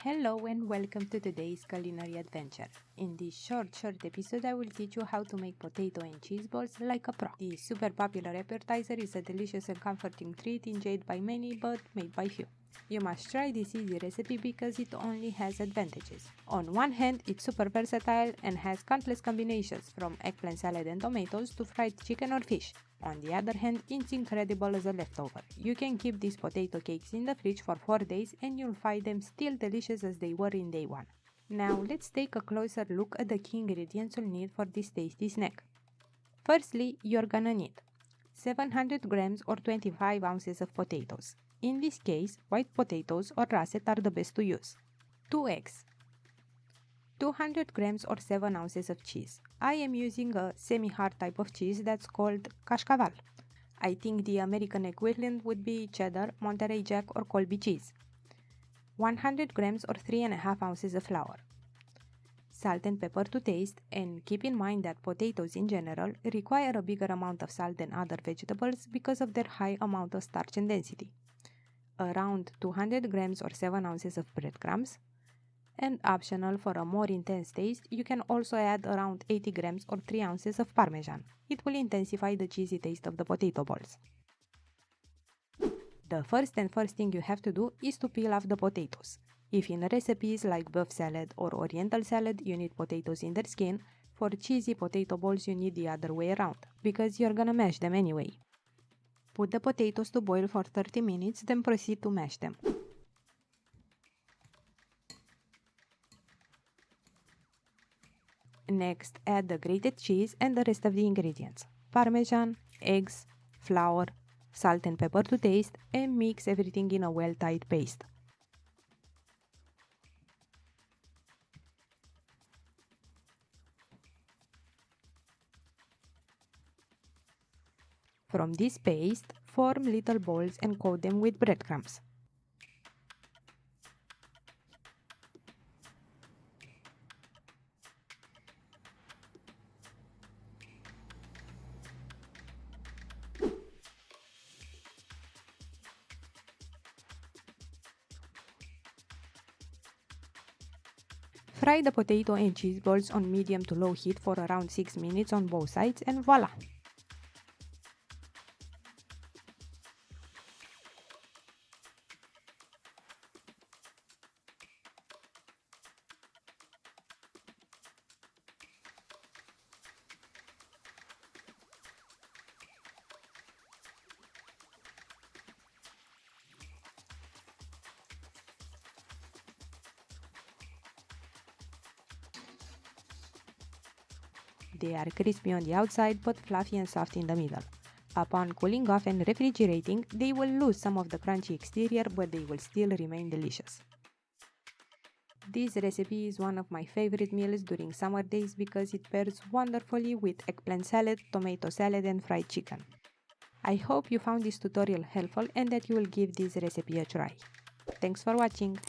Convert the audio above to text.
Hello and welcome to today's culinary adventure. In this short episode I will teach you how to make potato and cheese balls like a pro. This super popular appetizer is a delicious and comforting treat enjoyed by many but made by few. You must try this easy recipe because it only has advantages. On one hand, it's super versatile and has countless combinations from eggplant salad and tomatoes to fried chicken or fish. On the other hand, it's incredible as a leftover. You can keep these potato cakes in the fridge for 4 days and you'll find them still delicious as they were in day 1. Now let's take a closer look at the key ingredients you'll need for this tasty snack. Firstly, you're gonna need 700 grams or 25 ounces of potatoes. In this case, white potatoes or russet are the best to use. 2 eggs. 200 grams or 7 ounces of cheese. I am using a semi-hard type of cheese that's called Cascaval. I think the American equivalent would be cheddar, Monterey Jack or Colby cheese. 100 grams or 3.5 ounces of flour. Salt and pepper to taste, and keep in mind that potatoes in general require a bigger amount of salt than other vegetables because of their high amount of starch and density. Around 200 grams or 7 ounces of breadcrumbs. And optional for a more intense taste, you can also add around 80 grams or 3 ounces of Parmesan. It will intensify the cheesy taste of the potato balls. The first thing you have to do is to peel off the potatoes. If in recipes like buff salad or oriental salad you need potatoes in their skin, for cheesy potato balls you need the other way around, because you're gonna mash them anyway. Put the potatoes to boil for 30 minutes, then proceed to mash them. Next, add the grated cheese and the rest of the ingredients. Parmesan, eggs, flour, salt and pepper to taste, and mix everything in a well-tied paste. From this paste, form little balls and coat them with breadcrumbs. Fry the potato and cheese balls on medium to low heat for around 6 minutes on both sides and voila! They are crispy on the outside but fluffy and soft in the middle. Upon cooling off and refrigerating, they will lose some of the crunchy exterior, but they will still remain delicious. This recipe is one of my favorite meals during summer days because it pairs wonderfully with eggplant salad, tomato salad and fried chicken. I hope you found this tutorial helpful and that you will give this recipe a try. Thanks for watching!